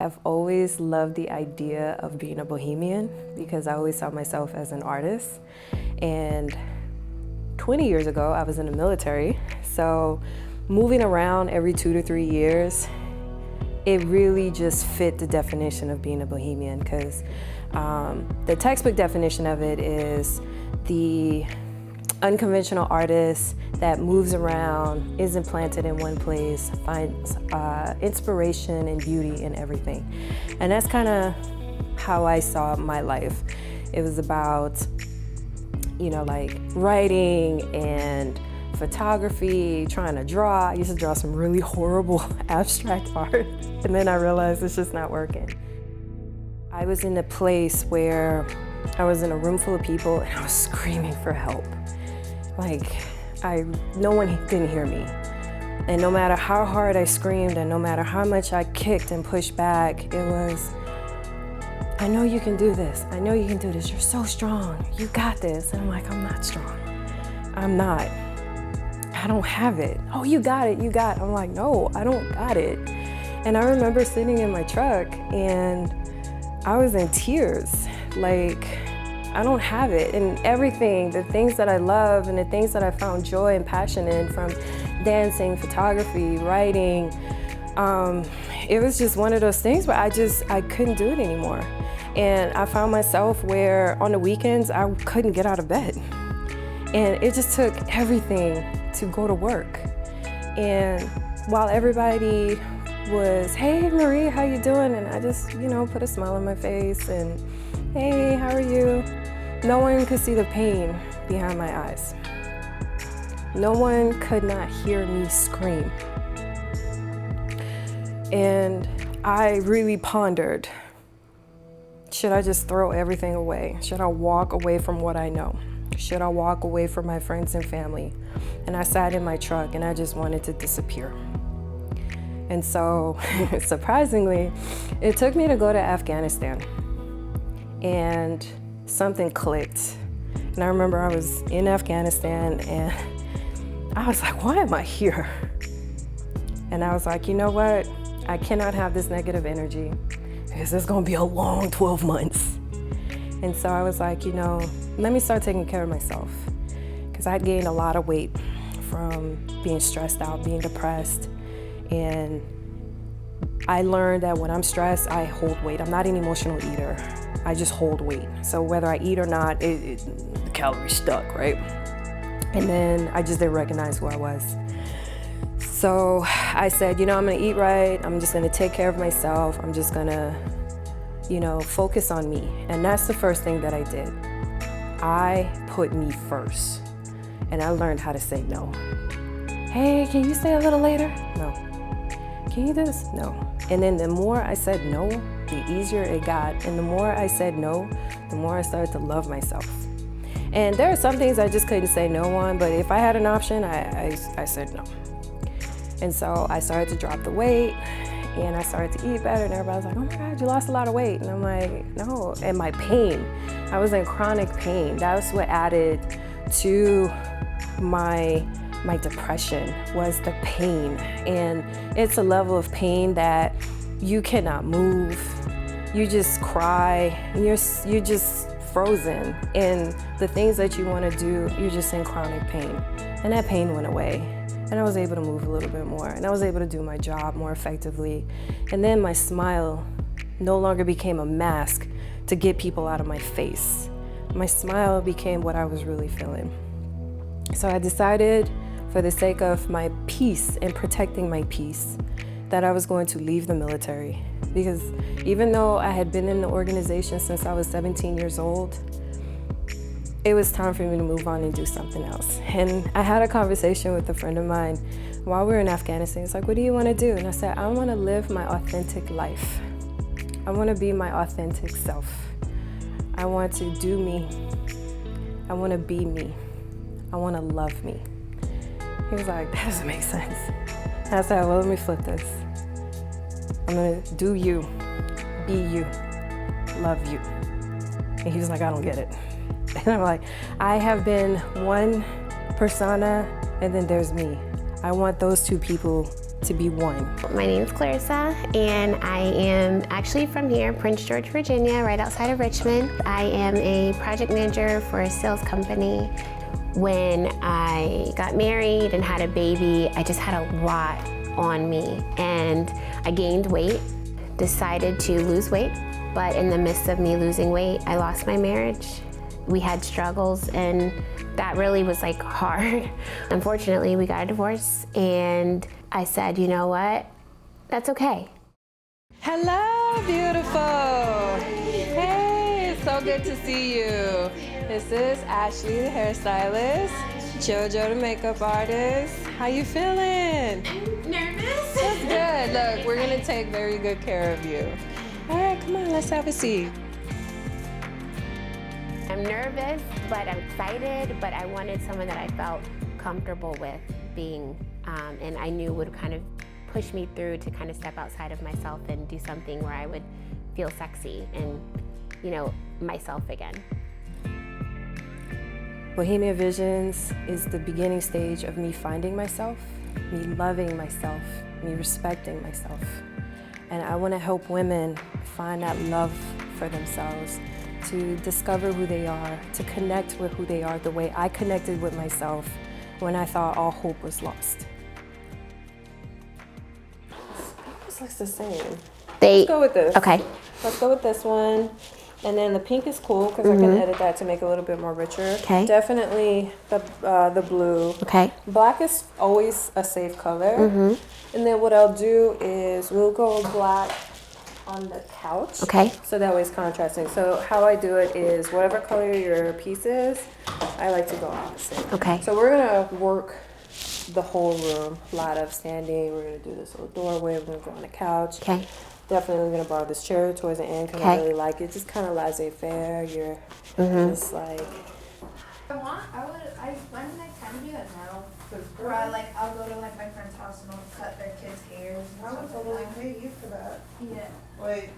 I've always loved the idea of being a bohemian because I always saw myself as an artist. And 20 years ago, I was in the military. So moving around every 2 to 3 years, it really just fit the definition of being a bohemian because the textbook definition of it is the unconventional artist that moves around, isn't planted in one place, finds inspiration and beauty in everything. And that's kind of how I saw my life. It was about, like writing and photography, trying to draw. I used to draw some really horrible abstract art, and then I realized it's just not working. I was in a place where I was in a room full of people and I was screaming for help. No one didn't hear me. And no matter how hard I screamed and no matter how much I kicked and pushed back, it was, I know you can do this. I know you can do this. You're so strong. You got this. And I'm like, I'm not strong. I'm not. I don't have it. Oh, you got it. You got it. I'm like, no, I don't got it. And I remember sitting in my truck and I was in tears. I don't have it. And everything, the things that I love and the things that I found joy and passion in, from dancing, photography, writing, it was just one of those things where I couldn't do it anymore. And I found myself where on the weekends, I couldn't get out of bed. And it just took everything to go to work. And while everybody was, hey, Marie, how you doing? And I just, put a smile on my face and, hey, how are you? No one could see the pain behind my eyes. No one could not hear me scream. And I really pondered, should I just throw everything away? Should I walk away from what I know? Should I walk away from my friends and family? And I sat in my truck and I just wanted to disappear. And so, surprisingly, it took me to go to Afghanistan. And something clicked. And I remember I was in Afghanistan and I was like, why am I here? And I was like, you know what? I cannot have this negative energy because it's gonna be a long 12 months. And so I was like, let me start taking care of myself. Because I'd gained a lot of weight from being stressed out, being depressed. And I learned that when I'm stressed, I hold weight. I'm not an emotional eater. I just hold weight. So whether I eat or not, the calories stuck, right? And then I just didn't recognize who I was. So I said, I'm gonna eat right. I'm just gonna take care of myself. I'm just gonna, focus on me. And that's the first thing that I did. I put me first. And I learned how to say no. Hey, can you stay a little later? No. Can you do this? No. And then the more I said no, the easier it got. And the more I said no, the more I started to love myself. And there are some things I just couldn't say no on, but if I had an option, I said no. And so I started to drop the weight and I started to eat better, and everybody was like, oh my God, you lost a lot of weight. And I'm like, no. And my pain, I was in chronic pain. That's what added to my depression, was the pain. And it's a level of pain that you cannot move. You just cry and you're just frozen. And the things that you want to do, you're just in chronic pain. And that pain went away. And I was able to move a little bit more. And I was able to do my job more effectively. And then my smile no longer became a mask to get people out of my face. My smile became what I was really feeling. So I decided, for the sake of my peace and protecting my peace, that I was going to leave the military. Because even though I had been in the organization since I was 17 years old, it was time for me to move on and do something else. And I had a conversation with a friend of mine while we were in Afghanistan. He's like, what do you want to do? And I said, I want to live my authentic life. I want to be my authentic self. I want to do me. I want to be me. I want to love me. He was like, that doesn't make sense. And I said, well, let me flip this. I'm gonna do you, be you, love you. And he was like, I don't get it. And I'm like, I have been one persona and then there's me. I want those two people to be one. My name is Clarissa, and I am actually from here, Prince George, Virginia, right outside of Richmond. I am a project manager for a sales company. When I got married and had a baby, I just had a lot on me, and I gained weight, decided to lose weight, but in the midst of me losing weight, I lost my marriage. We had struggles, and that really was like hard. Unfortunately, we got a divorce, and I said, you know what? That's okay. Hello, beautiful. Hey, it's so good to see you. This is Ashley, the hairstylist, JoJo, the makeup artist. How you feeling? I'm nervous. That's good. Look, we're gonna take very good care of you. All right, come on, let's have a seat. I'm nervous, but I'm excited, but I wanted someone that I felt comfortable with being, and I knew would kind of push me through to kind of step outside of myself and do something where I would feel sexy and, you know, myself again. Bohemian Visions is the beginning stage of me finding myself, me loving myself, me respecting myself. And I want to help women find that love for themselves, to discover who they are, to connect with who they are the way I connected with myself when I thought all hope was lost. This looks the same. Let's go with this. Okay. Let's go with this one. And then the pink is cool because I can edit that to make it a little bit more richer. Okay. Definitely the blue. Okay. Black is always a safe color. And then what I'll do is we'll go black on the couch. Okay. So that way it's contrasting. So how I do it is whatever color your piece is, I like to go opposite. Okay. So we're gonna work the whole room. A lot of standing. We're gonna do this little doorway. We're gonna go on the couch. Okay. Definitely gonna borrow this chair towards the end because I really like it. Just kind of laissez-faire. You're just like. When did I kind of do that now? Where I'll go to my friend's house and I'll cut their kids' hair. I would totally pay you for that. Yeah. Wait.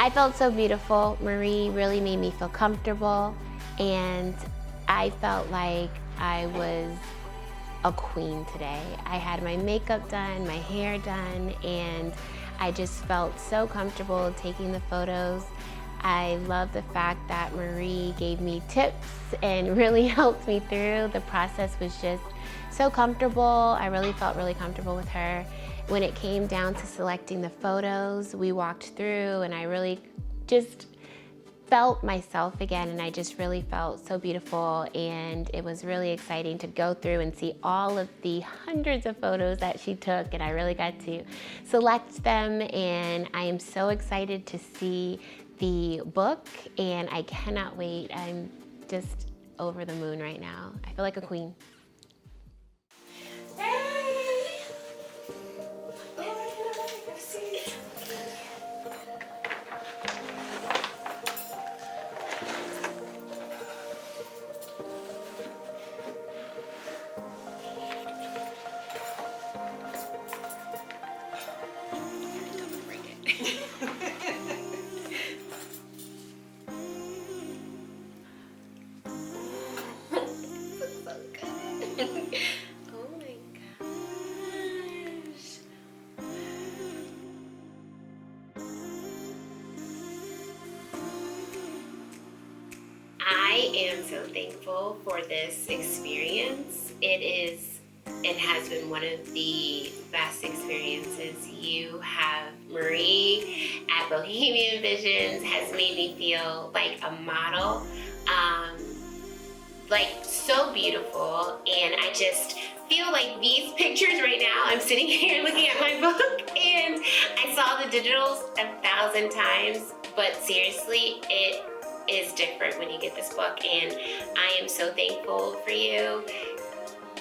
I felt so beautiful. Marie really made me feel comfortable, and I felt like I was a queen today. I had my makeup done, my hair done, and I just felt so comfortable taking the photos. I love the fact that Marie gave me tips and really helped me through. The process was just so comfortable. I really felt really comfortable with her. When it came down to selecting the photos, we walked through and I really just felt myself again, and I just really felt so beautiful, and it was really exciting to go through and see all of the hundreds of photos that she took, and I really got to select them, and I am so excited to see the book, and I cannot wait. I'm just over the moon right now. I feel like a queen. Oh my gosh. I am so thankful for this experience. It is and has been one of the best experiences. You have Marie at Bohemian Visions has made me feel like a model. Like so beautiful, and I just feel like these pictures right now, I'm sitting here looking at my book and I saw the digitals 1,000 times, but seriously, it is different when you get this book, and I am so thankful for you.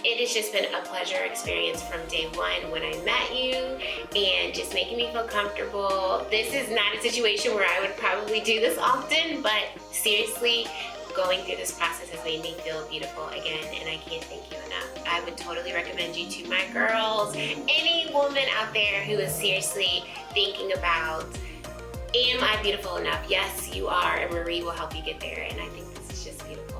It has just been a pleasure experience from day one when I met you, and just making me feel comfortable. This is not a situation where I would probably do this often, but seriously, going through this process has made me feel beautiful again, and I can't thank you enough. I would totally recommend you to my girls, any woman out there who is seriously thinking about, am I beautiful enough? Yes, you are, and Marie will help you get there, and I think this is just beautiful.